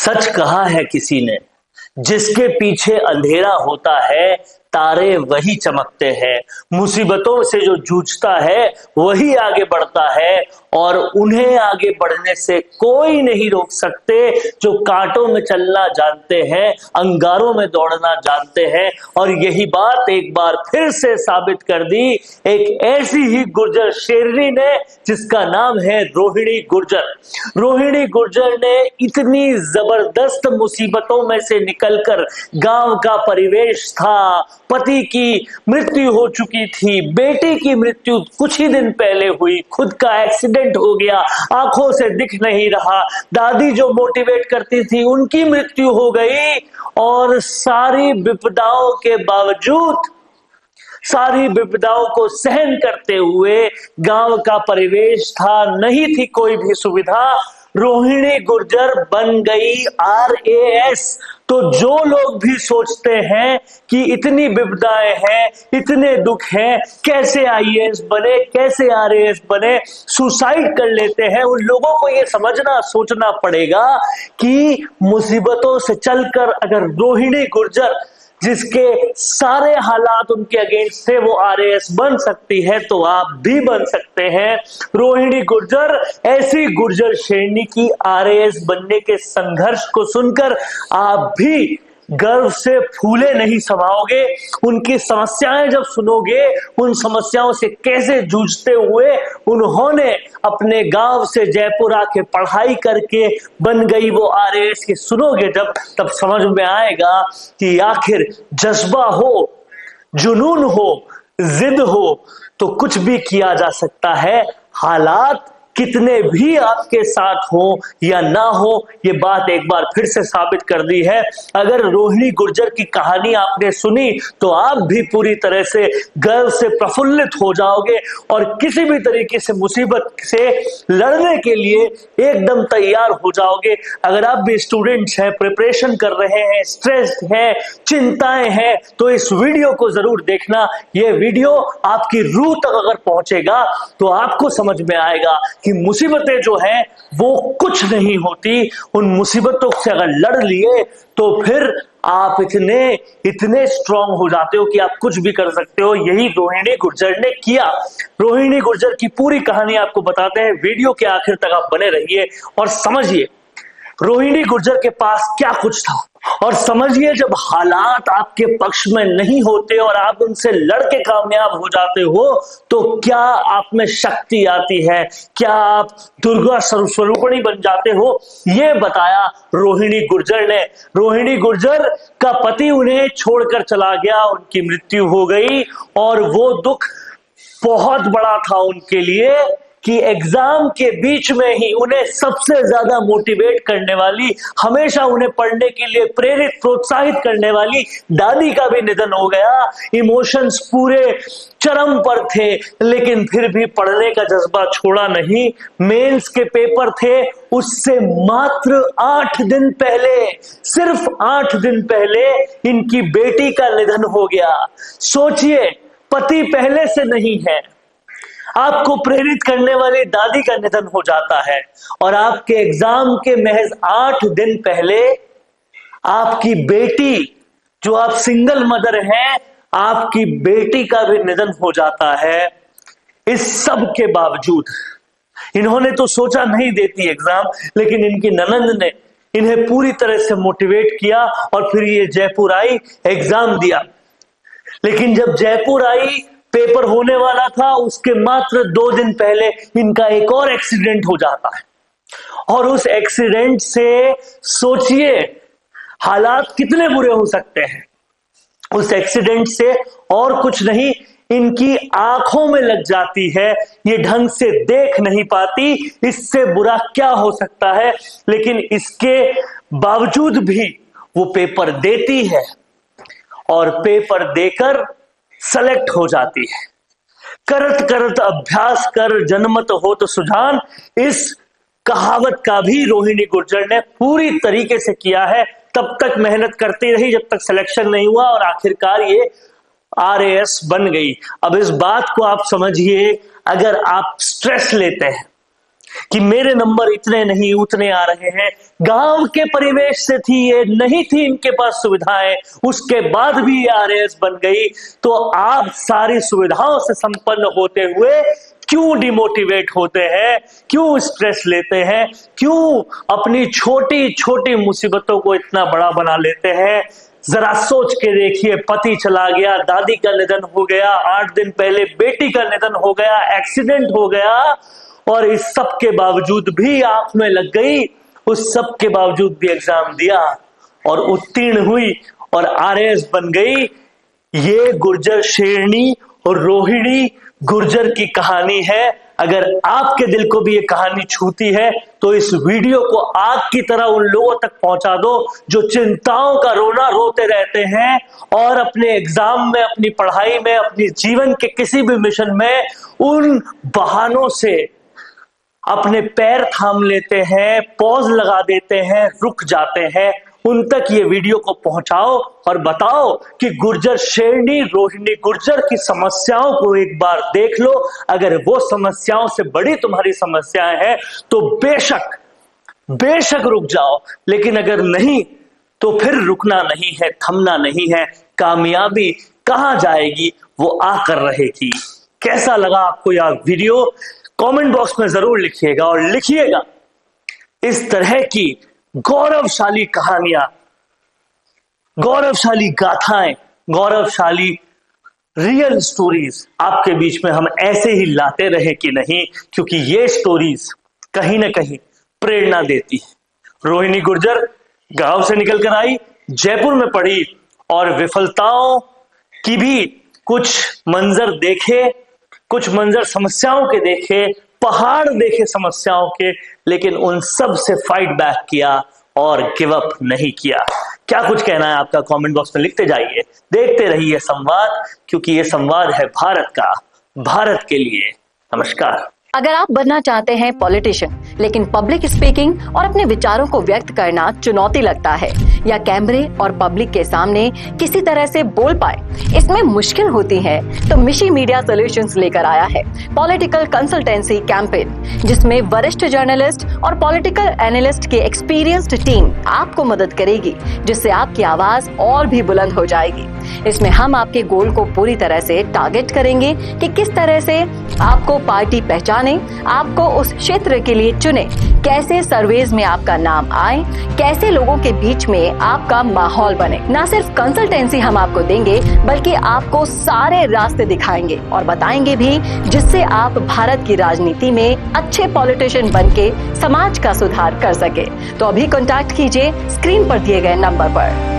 सच कहा है किसी ने, जिसके पीछे अंधेरा होता है तारे वही चमकते हैं। मुसीबतों से जो जूझता है वही आगे बढ़ता है और उन्हें आगे बढ़ने से कोई नहीं रोक सकते जो कांटों में चलना जानते हैं, अंगारों में दौड़ना जानते हैं। और यही बात एक बार फिर से साबित कर दी एक ऐसी ही गुर्जर शेरनी ने जिसका नाम है रोहिणी गुर्जर। रोहिणी गुर्जर ने इतनी जबरदस्त मुसीबतों में से निकलकर, गांव का परिवेश था, पति की मृत्यु हो चुकी थी, बेटी की मृत्यु कुछ ही दिन पहले हुई, खुद का एक्सीडेंट हो गया, आंखों से दिख नहीं रहा, दादी जो मोटिवेट करती थी उनकी मृत्यु हो गई। और सारी विपदाओं के बावजूद, सारी विपदाओं को सहन करते हुए, गांव का परिवेश था, नहीं थी कोई भी सुविधा, रोहिणी गुर्जर बन गई RAS। तो जो लोग भी सोचते हैं कि इतनी विपदाएं हैं, इतने दुख हैं, कैसे IAS बने, कैसे RAS बने, सुसाइड कर लेते हैं, उन लोगों को ये समझना सोचना पड़ेगा कि मुसीबतों से चलकर अगर रोहिणी गुर्जर, जिसके सारे हालात उनके अगेंस्ट थे, वो RAS बन सकती है तो आप भी बन सकते हैं। रोहिणी गुर्जर ऐसी गुर्जर श्रेणी की RAS बनने के संघर्ष को सुनकर आप भी गर्व से फूले नहीं समाओगे। उनकी समस्याएं जब सुनोगे, उन समस्याओं से कैसे जूझते हुए उन्होंने अपने गांव से जयपुर आके पढ़ाई करके बन गई वो RAS की सुनोगे जब, तब समझ में आएगा कि आखिर जज्बा हो, जुनून हो, जिद हो तो कुछ भी किया जा सकता है। हालात कितने भी आपके साथ हो या ना हो, ये बात एक बार फिर से साबित कर दी है। अगर रोहिणी गुर्जर की कहानी आपने सुनी तो आप भी पूरी तरह से गर्व से प्रफुल्लित हो जाओगे और किसी भी तरीके से मुसीबत से लड़ने के लिए एकदम तैयार हो जाओगे। अगर आप भी स्टूडेंट्स हैं, प्रिपरेशन कर रहे हैं, स्ट्रेस्ड हैं, चिंताएं हैं, तो इस वीडियो को जरूर देखना। ये वीडियो आपकी रूह तक अगर पहुंचेगा तो आपको समझ में आएगा कि मुसीबतें जो हैं वो कुछ नहीं होती। उन मुसीबतों से अगर लड़ लिए तो फिर आप इतने स्ट्रांग हो जाते हो कि आप कुछ भी कर सकते हो। यही रोहिणी गुर्जर ने किया। रोहिणी गुर्जर की पूरी कहानी आपको बताते हैं, वीडियो के आखिर तक आप बने रहिए और समझिए रोहिणी गुर्जर के पास क्या कुछ था। और समझिए जब हालात आपके पक्ष में नहीं होते और आप उनसे लड़के कामयाब हो जाते हो तो क्या आप में शक्ति आती है, क्या आप दुर्गा स्वरूपिणी बन जाते हो, ये बताया रोहिणी गुर्जर ने। रोहिणी गुर्जर का पति उन्हें छोड़कर चला गया, उनकी मृत्यु हो गई और वो दुख बहुत बड़ा था उनके लिए कि एग्जाम के बीच में ही उन्हें सबसे ज्यादा मोटिवेट करने वाली, हमेशा उन्हें पढ़ने के लिए प्रेरित प्रोत्साहित करने वाली दादी का भी निधन हो गया। इमोशंस पूरे चरम पर थे लेकिन फिर भी पढ़ने का जज्बा छोड़ा नहीं। मेंस के पेपर थे, उससे मात्र 8 दिन पहले, सिर्फ 8 दिन पहले इनकी बेटी का निधन हो गया। सोचिए, पति पहले से नहीं है, आपको प्रेरित करने वाली दादी का निधन हो जाता है और आपके एग्जाम के महज 8 दिन पहले आपकी बेटी, जो आप सिंगल मदर हैं, आपकी बेटी का भी निधन हो जाता है। इस सब के बावजूद इन्होंने तो सोचा नहीं देती एग्जाम, लेकिन इनकी ननंद ने इन्हें पूरी तरह से मोटिवेट किया और फिर ये जयपुर आई, एग्जाम दिया। लेकिन जब जयपुर आई, पेपर होने वाला था, उसके मात्र 2 दिन पहले इनका एक और एक्सीडेंट हो जाता है। और उस एक्सीडेंट से सोचिए हालात कितने बुरे हो सकते हैं। उस एक्सीडेंट से और कुछ नहीं, इनकी आंखों में लग जाती है, ये ढंग से देख नहीं पाती। इससे बुरा क्या हो सकता है। लेकिन इसके बावजूद भी वो पेपर देती है और पेपर देकर सेलेक्ट हो जाती है। करत करत अभ्यास कर जनमत होत सुजान, इस कहावत का भी रोहिणी गुर्जर ने पूरी तरीके से किया है। तब तक मेहनत करती रही जब तक सिलेक्शन नहीं हुआ और आखिरकार ये RAS बन गई। अब इस बात को आप समझिए, अगर आप स्ट्रेस लेते हैं, कि मेरे नंबर इतने नहीं उतने आ रहे हैं। गांव के परिवेश से थी ये, नहीं थी इनके पास सुविधाएं, उसके बाद भी ये आरएएस बन गई। तो आप सारी सुविधाओं से संपन्न होते हुए क्यों डिमोटिवेट होते हैं, क्यों स्ट्रेस लेते हैं, क्यों अपनी छोटी छोटी मुसीबतों को इतना बड़ा बना लेते हैं? जरा सोच के देखिए, पति चला गया, दादी का निधन हो गया, 8 दिन पहले बेटी का निधन हो गया, एक्सीडेंट हो गया, और इस सब के बावजूद भी आंख में लग गई, उस सब के बावजूद भी एग्जाम दिया और उत्तीर्ण हुई और आरएएस बन गई। ये गुर्जर शेरनी और रोहिणी गुर्जर की कहानी है। अगर आपके दिल को भी ये कहानी छूती है तो इस वीडियो को आग की तरह उन लोगों तक पहुंचा दो जो चिंताओं का रोना रोते रहते हैं और अपने एग्जाम में, अपनी पढ़ाई में, अपनी जीवन के किसी भी मिशन में उन बहानों से अपने पैर थाम लेते हैं, पॉज लगा देते हैं, रुक जाते हैं। उन तक ये वीडियो को पहुंचाओ और बताओ कि गुर्जर शेरनी रोहिणी गुर्जर की समस्याओं को एक बार देख लो। अगर वो समस्याओं से बड़ी तुम्हारी समस्याएं हैं तो बेशक रुक जाओ, लेकिन अगर नहीं तो फिर रुकना नहीं है, थमना नहीं है। कामयाबी कहां जाएगी वो आकर रहेगी। कैसा लगा आपको यह वीडियो? कमेंट बॉक्स में जरूर लिखिएगा और लिखिएगा इस तरह की गौरवशाली कहानियां, गौरवशाली गाथाएं, गौरवशाली रियल स्टोरीज आपके बीच में हम ऐसे ही लाते रहे कि नहीं, क्योंकि ये स्टोरीज कहीं ना कहीं प्रेरणा देती है। रोहिणी गुर्जर गांव से निकलकर आई, जयपुर में पढ़ी और विफलताओं की भी कुछ मंजर देखे, कुछ मंजर समस्याओं के देखे, पहाड़ देखे समस्याओं के, लेकिन उन सब से फाइट बैक किया और गिव अप नहीं किया। क्या कुछ कहना है आपका? कमेंट बॉक्स में लिखते जाइए। देखते रहिए संवाद, क्योंकि ये संवाद है भारत का, भारत के लिए। नमस्कार। अगर आप बनना चाहते हैं पॉलिटिशियन, लेकिन पब्लिक स्पीकिंग और अपने विचारों को व्यक्त करना चुनौती लगता है, या कैमरे और पब्लिक के सामने किसी तरह से बोल पाए इसमें मुश्किल होती है, तो मिशी मीडिया सॉल्यूशंस लेकर आया है पॉलिटिकल कंसल्टेंसी कैंपेन, जिसमें वरिष्ठ जर्नलिस्ट और पॉलिटिकल एनालिस्ट की एक्सपीरियंस्ड टीम आपको मदद करेगी, जिससे आपकी आवाज और भी बुलंद हो जाएगी। इसमें हम आपके गोल को पूरी तरह से टारगेट करेंगे कि किस तरह से आपको पार्टी पहचाने, आपको उस क्षेत्र के लिए चुने, कैसे सर्वेज में आपका नाम आए, कैसे लोगों के बीच में आपका माहौल बने। न सिर्फ कंसल्टेंसी हम आपको देंगे, बल्कि आपको सारे रास्ते दिखाएंगे और बताएंगे भी, जिससे आप भारत की राजनीति में अच्छे पॉलिटिशियन बनके समाज का सुधार कर सके। तो अभी कॉन्टैक्ट कीजिए स्क्रीन पर दिए गए नंबर पर।